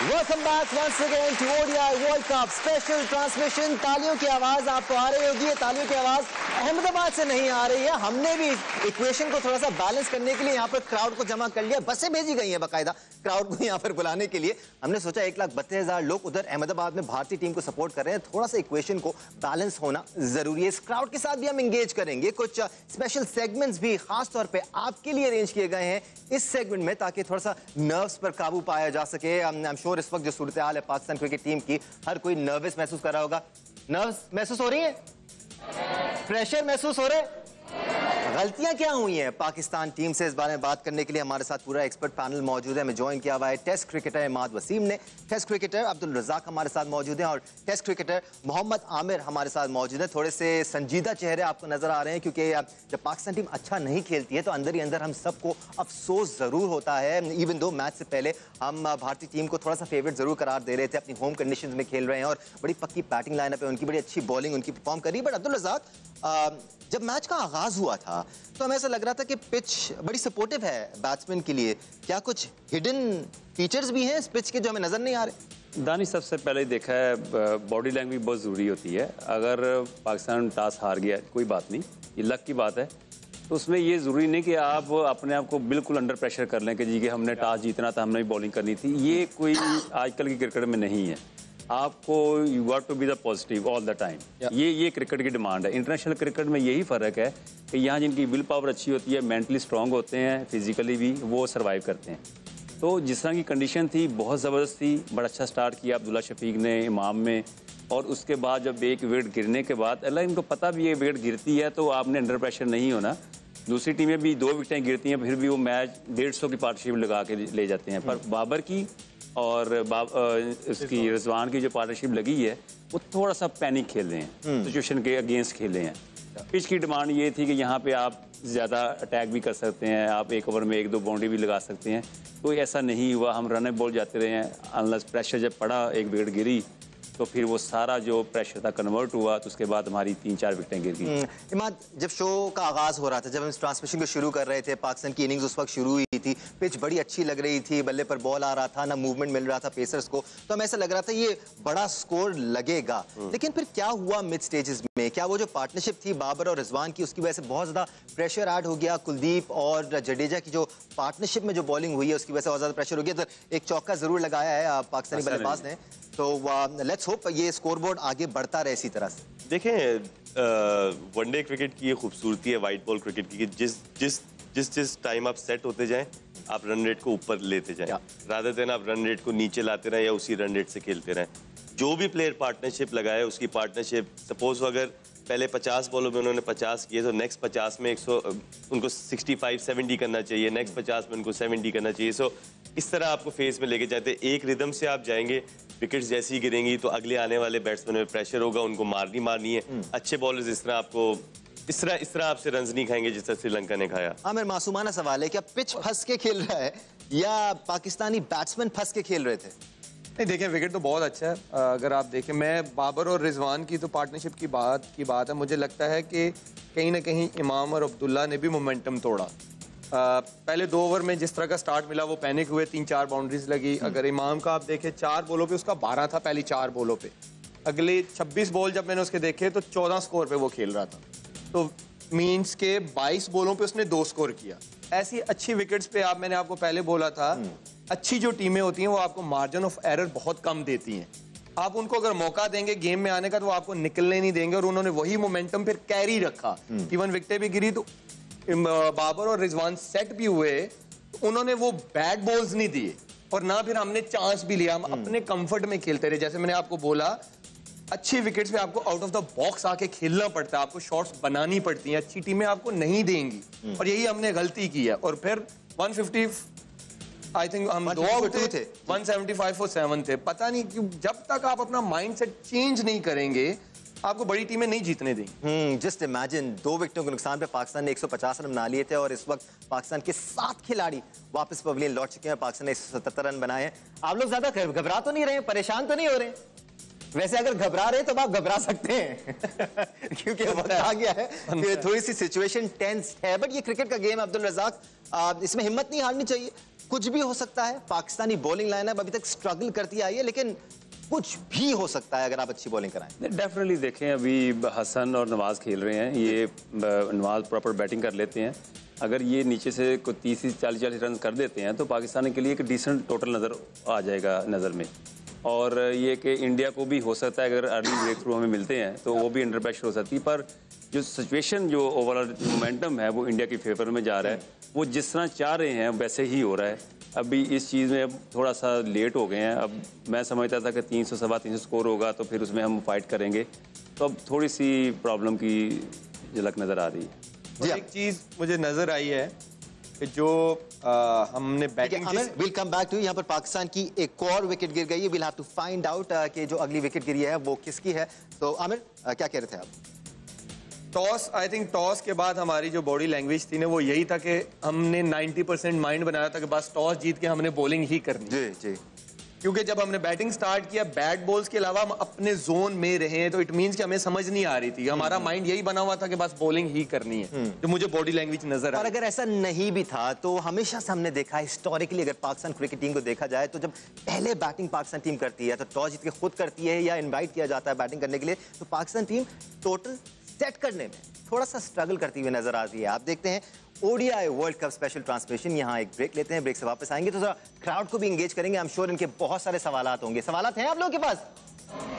Welcome back once again to ODI World Cup special transmission। तालियों की आवाज आपको आ रही होगी, तालियों की आवाज अहमदाबाद से नहीं आ रही है। हमने भी इक्वेशन को थोड़ा सा बैलेंस करने के लिए यहाँ पर क्राउड को जमा कर लिया, बसें भेजी गई हैं बाकायदा क्राउड को यहाँ पर बुलाने के लिए। हमने सोचा 1,32,000 लोग उधर अहमदाबाद में भारतीय टीम को सपोर्ट कर रहे हैं, थोड़ा सा इक्वेशन को बैलेंस होना जरूरी है। इस क्राउड के साथ भी हम एंगेज करेंगे, कुछ स्पेशल सेगमेंट्स भी खास तौर पे आपके लिए अरेंज किए गए हैं इस सेगमेंट में, ताकि थोड़ा सा नर्व्स पर काबू पाया जा सके। आई एम श्योर इस वक्त जो सूरत हाल है पाकिस्तान क्रिकेट टीम की, हर कोई नर्वस महसूस कर रहा होगा। नर्व्स महसूस हो रही है, प्रेशर महसूस हो रहा है, गलतियां क्या हुई हैं पाकिस्तान टीम से, इस बारे में बात करने के लिए हमारे साथ पूरा एक्सपर्ट पैनल मौजूद है। हमें ज्वाइन किया हुआ है टेस्ट क्रिकेटर इमाद वसीम ने, टेस्ट क्रिकेटर अब्दुल रज़ाक हमारे साथ मौजूद हैं, और टेस्ट क्रिकेटर मोहम्मद आमिर हमारे साथ मौजूद हैं। थोड़े से संजीदा चेहरे आपको नजर आ रहे हैं, क्योंकि जब पाकिस्तान टीम अच्छा नहीं खेलती है तो अंदर ही अंदर हम सबको अफसोस जरूर होता है। इवन दो मैच से पहले हम भारतीय टीम को थोड़ा सा फेवरेट जरूर करार दे रहे थे, अपनी होम कंडीशंस में खेल रहे हैं और बड़ी पक्की बैटिंग लाइनअप है उनकी, बड़ी अच्छी बॉलिंग उनकी परफॉर्म करी। बट अब्दुल रज़ाक, जब मैच का आगाज हुआ था तो हमें ऐसा लग रहा था कि पिच बड़ी सपोर्टिव है बैट्समैन के लिए, क्या कुछ हिडन फीचर्स भी हैं इस पिच के जो हमें नजर नहीं आ रहे? दानिश, सबसे पहले देखा है बॉडी लैंग्वेज बहुत ज़रूरी होती है। अगर पाकिस्तान टॉस हार गया कोई बात नहीं, ये लक की बात है, तो उसमें ये ज़रूरी नहीं कि आप अपने आप को बिल्कुल अंडर प्रेशर कर लें कि जी कि हमने टॉस जीतना था, हमने बॉलिंग करनी थी। ये कोई आजकल की क्रिकेट में नहीं है। आपको you got to be the positive all the time. ये क्रिकेट की डिमांड है। इंटरनेशनल क्रिकेट में यही फ़र्क है कि यहाँ जिनकी विल पावर अच्छी होती है, मेंटली स्ट्रांग होते हैं, फिजिकली भी, वो सर्वाइव करते हैं। तो जिस तरह की कंडीशन थी बहुत ज़बरदस्त थी, बड़ा अच्छा स्टार्ट किया अब्दुल्ला शफीक ने इमाम में, और उसके बाद जब एक विकेट गिरने के बाद अल्लाह इनको पता भी है विकेट गिरती है तो आपने अंडर प्रेशर नहीं होना। दूसरी टीमें भी 2 विकेटें गिरती हैं फिर भी वो मैच 150 की पार्टनरशिप लगा के ले जाते हैं, पर बाबर की और उसकी रिजवान की जो पार्टनरशिप लगी है वो थोड़ा सा पैनिक खेल रहे हैं, सिचुएशन के अगेंस्ट खेल रहे हैं। पिच की डिमांड ये थी कि यहाँ पे आप ज़्यादा अटैक भी कर सकते हैं, आप एक ओवर में 1-2 बाउंड्री भी लगा सकते हैं, तो ऐसा नहीं हुआ। हम रन बॉल जाते रहे हैं, अनलेस प्रेशर जब पड़ा, एक विकेट गिरी तो फिर वो सारा जो प्रेशर था कन्वर्ट हुआ, तो उसके बाद हमारी 3-4 विकेटें गिर गई। इमाद, जब शो का आगाज हो रहा था, जब हम इस ट्रांसमिशन को शुरू कर रहे थे, पाकिस्तान की इनिंग्स उस वक्त शुरू हुई थी, पिच बड़ी अच्छी लग रही थी, बल्ले पर बॉल आ रहा था, ना मूवमेंट मिल रहा था पेसर्स को, तो हमें ऐसा लग रहा था ये बड़ा स्कोर लगेगा। लेकिन फिर क्या हुआ मिड स्टेजेस में? क्या वो जो पार्टनरशिप थी बाबर और रिजवान की, उसकी वजह से बहुत ज्यादा प्रेशर ऐड हो गया? कुलदीप और जडेजा की जो पार्टनरशिप में जो बॉलिंग हुई है उसकी वजह से बहुत ज्यादा प्रेशर हो गया। तो एक चौका जरूर लगाया है पाकिस्तानी बल्लेबाज ने, तो लेट्स होप ये स्कोरबोर्ड आगे बढ़ता रहे इसी तरह से। देखें, वनडे क्रिकेट की ये खूबसूरती है वाइट बॉल क्रिकेट की, जिस टाइम आप सेट होते जाएं आप रन रेट को ऊपर लेते जाएं, रादर देन आप रन रेट को नीचे लाते रहें या उसी रन रेट से खेलते रहें। जो भी प्लेयर पार्टनरशिप लगाए उसकी पार्टनरशिप, सपोज अगर पहले 50 बॉलों में उन्होंने 50 किए तो नेक्स्ट 50 में 100 उनको 65-70 करना चाहिए, नेक्स्ट 50 में उनको 70 करना चाहिए। सो इस तरह आपको फेस में लेके जाते, एक रिदम से आप जाएंगे। विकेट्स जैसी ही गिरेंगी तो अगले आने वाले बैट्समैन में प्रेशर होगा, उनको मारनी है। अच्छे बॉलर्स इस तरह आपको इस तरह आपसे रन नहीं खाएंगे जिस तरह श्रीलंका ने खाया। हाँ, मेरा मासूमाना सवाल है, क्या पिच फंस के खेल रहा है या पाकिस्तानी बैट्समैन फंस के खेल रहे थे? नहीं, देखें विकेट तो बहुत अच्छा है। अगर आप देखें, मैं बाबर और रिजवान की तो पार्टनरशिप की बात है, मुझे लगता है कि कहीं ना कहीं इमाम और अब्दुल्ला ने भी मोमेंटम तोड़ा। पहले 2 ओवर में जिस तरह का स्टार्ट मिला वो पैनिक हुए, 3-4 बाउंड्रीज लगी। अगर इमाम का आप देखें 4 बॉलों पे उसका 12 था, पहली 4 बॉलों पे। अगले 26 बॉल जब मैंने उसके देखे तो 14 स्कोर पे वो खेल रहा था, तो मीन्स के 22 बॉलों पे उसने 2 स्कोर किया। ऐसी अच्छी विकेट्स पे मैंने आपको पहले बोला था, अच्छी जो टीमें होती हैं वो आपको मार्जिन ऑफ एरर बहुत कम देती हैं। आप उनको अगर मौका देंगे गेम में आने का तो वो आपको निकलने नहीं देंगे, और उन्होंने वही मोमेंटम फिर कैरी रखा। इवन विकेटें भी गिरी तो बाबर और रिजवान सेट भी हुए, तो उन्होंने वो बैड बॉल्स नहीं दिए, और ना फिर हमने चांस भी लिया। हम अपने कंफर्ट में खेलते रहे। जैसे मैंने आपको बोला, अच्छी विकेट्स पे आपको आउट ऑफ द बॉक्स आके खेलना पड़ता है, आपको शॉट्स बनानी पड़ती हैं, अच्छी टीमें आपको नहीं देंगी, और यही हमने गलती की है। और फिर 150 आई थिंक हम 2 आउट थे, 175 for 7 थे। पता नहीं क्यों, जब तक आप अपना माइंडसेट चेंज नहीं करेंगे आपको बड़ी टीमें नहीं जीतने देंगी। जस्ट इमेजिन, 2 विकेटों के नुकसान पे पाकिस्तान ने 150 रन बना लिए थे, और इस वक्त पाकिस्तान के 7 खिलाड़ी वापस पवेलियन लौट चुके हैं। पाकिस्तान ने 177 रन बनाए हैं। आप लोग ज्यादा घबरा तो नहीं रहे, परेशान तो नहीं हो रहे? वैसे अगर घबरा रहे तो आप घबरा सकते हैं क्योंकि वक्त आ गया है, थोड़ी सी सिचुएशन टेंस है, बट ये क्रिकेट का गेम है अब्दुल रज़ाक, इसमें हिम्मत नहीं हारनी चाहिए। कुछ भी हो सकता है। पाकिस्तानी बॉलिंग लाइनअप अभी तक स्ट्रगल करती आई है, लेकिन कुछ भी हो सकता है अगर आप अच्छी बॉलिंग कराएं। डेफिनेटली देखें, अभी हसन और नवाज खेल रहे हैं, ये नवाज प्रॉपर बैटिंग कर लेते हैं। अगर ये नीचे से कोई 30-40 रन कर देते हैं तो पाकिस्तान के लिए एक डिसेंट टोटल नज़र आ जाएगा नज़र में। और ये कि इंडिया को भी हो सकता है अगर अर्ली ब्रेक थ्रू हमें मिलते हैं तो वो भी अंडर प्रेशर हो सकती है। पर जो सिचुएशन, जो ओवरऑल मोमेंटम है वो इंडिया की फेवर में जा रहा है। वो जिस तरह चाह रहे हैं वैसे ही हो रहा है। अभी इस चीज़ में अब थोड़ा सा लेट हो गए हैं। अब मैं समझता था कि 300 सवा 300 स्कोर होगा तो फिर उसमें हम फाइट करेंगे, तो अब थोड़ी सी प्रॉब्लम की झलक नज़र आ रही है। और एक चीज़ मुझे नज़र आई है कि जो हमने batting will come back to, यहाँ पर पाकिस्तान की एक और विकेट गिर गई है। Will have to find out कि जो अगली विकेट गिरी है वो किसकी है। तो आमिर क्या कह रहे थे आप? टॉस, आई थिंक टॉस के बाद हमारी जो बॉडी लैंग्वेज थी ना वो यही था कि हमने 90% माइंड बनाया था कि बस टॉस जीत के हमने बॉलिंग ही करनी। जी जी, क्योंकि जब हमने बैटिंग स्टार्ट किया, बैट बॉल्स के अलावा हम अपने जोन में रहे, तो इट मींस कि हमें समझ नहीं आ रही थी। हमारा माइंड यही बना हुआ था कि बस बॉलिंग ही करनी है, जो मुझे बॉडी लैंग्वेज नजर और आई। अगर ऐसा नहीं भी था तो हमेशा से हमने देखा हिस्टोरिकली, अगर पाकिस्तान क्रिकेट टीम को देखा जाए तो जब पहले बैटिंग पाकिस्तान टीम करती है तो टॉस जीत के खुद करती है या इन्वाइट किया जाता है बैटिंग करने के लिए, तो पाकिस्तान टीम टोटल सेट करने में थोड़ा सा स्ट्रगल करती हुई नजर आती है। आप देखते हैं ODI world cup special transmission. यहाँ एक ब्रेक लेते हैं, ब्रेक से वापस आएंगे तो जरा क्राउड को भी एंगेज करेंगे। आई एम श्योर इनके बहुत सारे सवालात होंगे। सवालात हैं आप लोगों के पास?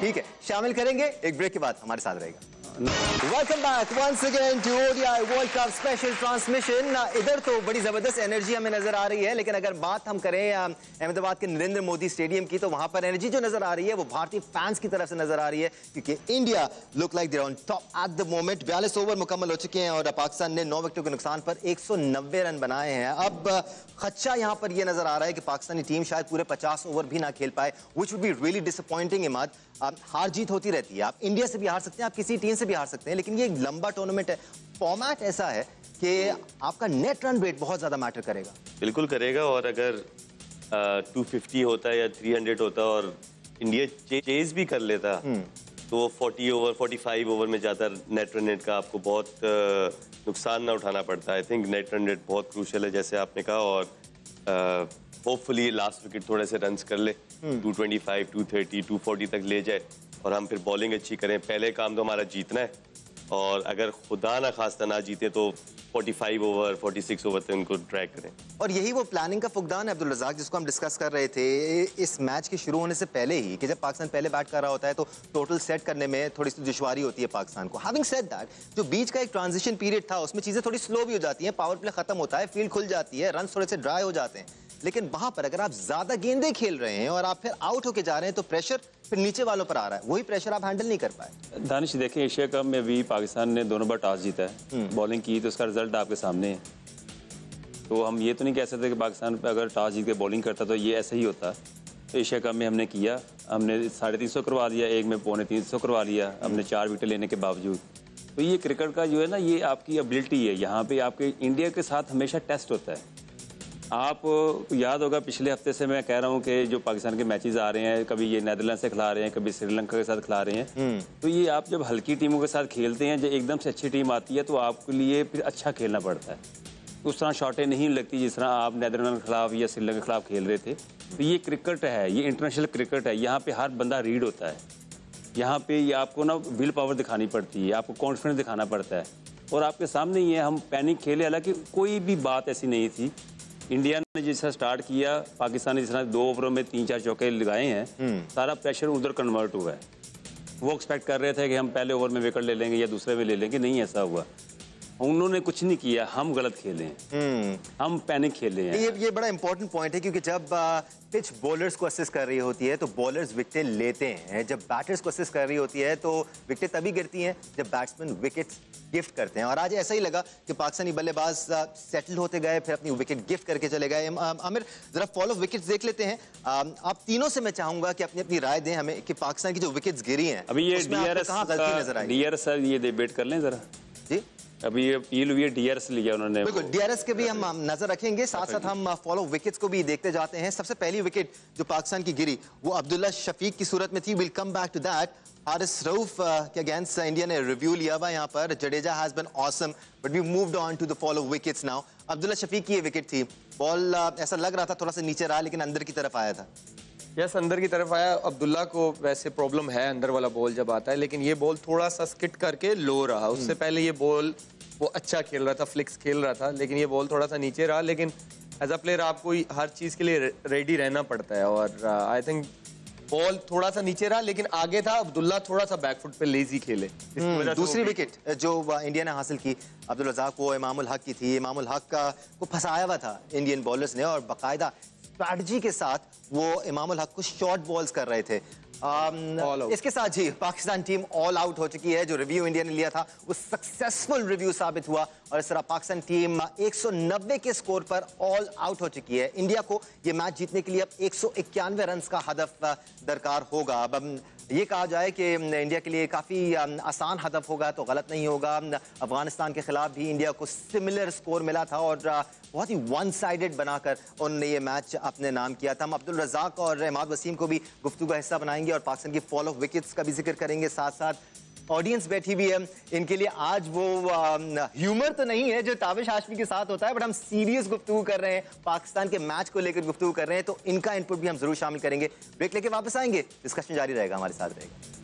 ठीक है, शामिल करेंगे एक ब्रेक के बाद। हमारे साथ रहेगा। Welcome back once again to ODI world cup special transmission. इधर तो बड़ी जबरदस्त एनर्जी हमें नजर आ रही है, लेकिन अगर बात हम करें अहमदाबाद के नरेंद्र मोदी स्टेडियम की, तो वहां पर एनर्जी जो नजर आ रही है वो भारतीय फैंस की तरफ से नजर आ रही है, क्योंकि India look like there on top at the moment. 42 over मुकम्मल हो चुके हैं और पाकिस्तान ने 9 विकेटों के नुकसान पर 190 रन बनाए हैं। अब खदशा यहां पर यह नजर आ रहा है कि पाकिस्तानी टीम शायद पूरे 50 ओवर भी ना खेल पाए, which would be really disappointing. Imad, हार जीत होती रहती है, आप इंडिया से भी हार सकते हैं, आप किसी टीम से भी हार सकते हैं, लेकिन ये एक लंबा टूर्नामेंट है। फॉर्मेट ऐसा है कि आपका नेट रन रेट बहुत ज्यादा मैटर करेगा। बिल्कुल करेगा। और अगर 250 होता है या 300 होता और इंडिया चेज भी कर लेता तो वो 40 ओवर 45 ओवर में जाता, नेट रन रेट का आपको बहुत नुकसान ना उठाना पड़ता। I think net run rate बहुत क्रूशियल है, जैसे आपने कहा। और होपफुली लास्ट विकेट थोड़े से रन्स कर ले, 225, 230, 240 तक ले जाए और हम फिर बॉलिंग अच्छी करें। पहले काम तो हमारा जीतना है, और अगर खुदा ना खास्ता ना जीते तो 45 ओवर 46 ओवर तक उनको ट्रैक करें। और यही वो प्लानिंग का फुकदान है अब्दुल रज़ाक, जिसको हम डिस्कस कर रहे थे इस मैच के शुरू होने से पहले ही, कि जब पाकिस्तान पहले बैट कर रहा होता है तो टोटल सेट करने में थोड़ी सी दुश्वारी होती है पाकिस्तान को। हैविंग सेड दैट, जो बीच का एक ट्रांजिशन पीरियड था उसमें चीजें थोड़ी स्लो भी हो जाती हैं, पावर प्ले खत्म होता है, फील्ड खुल जाती है, रन थोड़े से ड्राई हो जाते हैं, लेकिन वहां पर अगर आप ज्यादा गेंदे खेल रहे हैं और आप फिर आउट होके जा रहे हैं तो प्रेशर फिर नीचे वालों पर आ रहा है, वही प्रेशर आप हैंडल नहीं कर पाए। दानिश देखें, एशिया कप में भी पाकिस्तान ने दोनों बार टॉस जीता है, बॉलिंग की, तो उसका रिजल्ट आपके सामने है। तो हम ये तो नहीं कह सकते कि पाकिस्तान पे अगर टॉस जीत के बॉलिंग करता तो ये ऐसा ही होता। तो एशिया कप में हमने किया, हमने 350 करवा लिया, एक में 250 करवा लिया, हमने 4 विकेट लेने के बावजूद। तो ये क्रिकेट का जो है ना, ये आपकी एबिलिटी है। यहाँ पे आपके इंडिया के साथ हमेशा टेस्ट होता है। आप याद होगा पिछले हफ्ते से मैं कह रहा हूँ कि जो पाकिस्तान के मैचेस आ रहे हैं, कभी ये नेदरलैंड से खिला रहे हैं, कभी श्रीलंका के साथ खिला रहे हैं, तो ये आप जब हल्की टीमों के साथ खेलते हैं, जब एकदम से अच्छी टीम आती है तो आपके लिए फिर अच्छा खेलना पड़ता है। उस तरह शॉटें नहीं लगती जिस तरह आप नेदरलैंड के खिलाफ या श्रीलंका के खिलाफ खेल रहे थे। तो ये क्रिकेट है, ये इंटरनेशनल क्रिकेट है, यहाँ पे हर बंदा रीड होता है। यहाँ पे ये आपको ना विल पावर दिखानी पड़ती है, आपको कॉन्फिडेंस दिखाना पड़ता है। और आपके सामने ही है, हम पैनिक खेले, हालांकि कोई भी बात ऐसी नहीं थी। इंडिया ने जिस तरह स्टार्ट किया, पाकिस्तान ने जिस तरह 2 ओवरों में 3-4 चौके लगाए हैं, सारा प्रेशर उधर कन्वर्ट हुआ है। वो एक्सपेक्ट कर रहे थे कि हम पहले ओवर में विकेट ले लेंगे या दूसरे में ले लेंगे, नहीं ऐसा हुआ। उन्होंने कुछ नहीं किया, हम गलत खेले हैं, हम पैनिक खेले हैं। ये बड़ा इंपॉर्टेंट पॉइंट है, क्योंकि जब पिच बॉलर्स को असिस्ट कर रही होती है तो बॉलर्स विकेट लेते हैं, जब बैटर्स को असिस्ट कर रही होती है तो विकेट तभी गिरती हैं जब बैट्समैन विकेट्स गिफ्ट करते हैं। और आज ऐसा ही लगा कि पाकिस्तानी बल्लेबाज सेटल होते गए, फिर अपनी विकेट गिफ्ट करके चले गए। आमिर, जरा फॉल ऑफ विकेट्स देख लेते हैं। आप तीनों से मैं चाहूंगा कि अपनी अपनी राय दें हमें कि पाकिस्तान की जो विकेट्स गिरी हैं अभी ये डीआरएस कहाँ गलती नजर आई? डीआरएस ये डिबेट कर लें जरा जी। अभी ये अपील हुई है, डीआरएस लिया उन्होंने। बिल्कुल, डीआरएस के भी हम नजर रखेंगे, साथ साथ हम फॉलो विकेट्स को भी देखते जाते हैं। सबसे पहली विकेट जो पाकिस्तान की गिरी वो अब्दुल्ला शफीक की सूरत में थी। Will come back to that. Haris Rauf के अगेंस्ट इंडिया ने रिव्यू लिया हुआ यहाँ पर। Jadeja has been awesome but we moved on to the follow wickets now. Abdullah Shafique की ये विकेट थी, बॉल ऐसा लग रहा था थोड़ा सा नीचे रहा लेकिन अंदर की तरफ आया था। यस, अंदर की तरफ आया। अब्दुल्ला को वैसे प्रॉब्लम है अंदर वाला बॉल जब आता है, लेकिन ये बॉल थोड़ा सा स्किट करके लो रहा। उससे पहले ये बॉल वो अच्छा खेल रहा था, फ्लिक्स खेल रहा था, लेकिन ये बॉल थोड़ा सा नीचे रहा। लेकिन एज अ प्लेयर आपको हर चीज़ के लिए रेडी रहना पड़ता है, और आई थिंक बॉल थोड़ा सा नीचे रहा लेकिन आगे था। अब्दुल्ला थोड़ा सा बैकफुट पे लेजी खेले, इसकी वजह से दूसरी विकेट जो इंडिया ने हासिल की अब्दुल रज़ाक वो इमामुल हक की थी। इमामुल हक को फंसाया हुआ था इंडियन बॉलर्स ने और बाकायदा स्ट्रैटेजी के साथ वो इमामुल हक को शॉर्ट बॉल्स कर रहे थे। इसके साथ जी पाकिस्तान टीम ऑल आउट हो चुकी है। जो रिव्यू इंडिया ने लिया था वो सक्सेसफुल रिव्यू साबित हुआ और इस तरह पाकिस्तान टीम 190 के स्कोर पर ऑल आउट हो चुकी है। इंडिया को ये मैच जीतने के लिए अब 191 रन का हदफ दरकार होगा। अब ये कहा जाए कि इंडिया के लिए काफ़ी आसान हदफ होगा तो गलत नहीं होगा। अफगानिस्तान के खिलाफ भी इंडिया को सिमिलर स्कोर मिला था और बहुत ही वन साइडेड बनाकर उन्होंने ये मैच अपने नाम किया था। हम अब्दुल रज़ाक और इमाद वसीम को भी गुफ्तगू का हिस्सा बनाएंगे और पाकिस्तान की फॉल ऑफ विकेट्स का भी जिक्र करेंगे। साथ साथ ऑडियंस बैठी भी है, इनके लिए आज वो ह्यूमर तो नहीं है जो ताबिश हाशमी के साथ होता है, बट हम सीरियस गुफ्तगू कर रहे हैं, पाकिस्तान के मैच को लेकर गुफ्तगू कर रहे हैं, तो इनका इनपुट भी हम जरूर शामिल करेंगे। ब्रेक लेके वापस आएंगे, डिस्कशन जारी रहेगा, हमारे साथ रहेगा।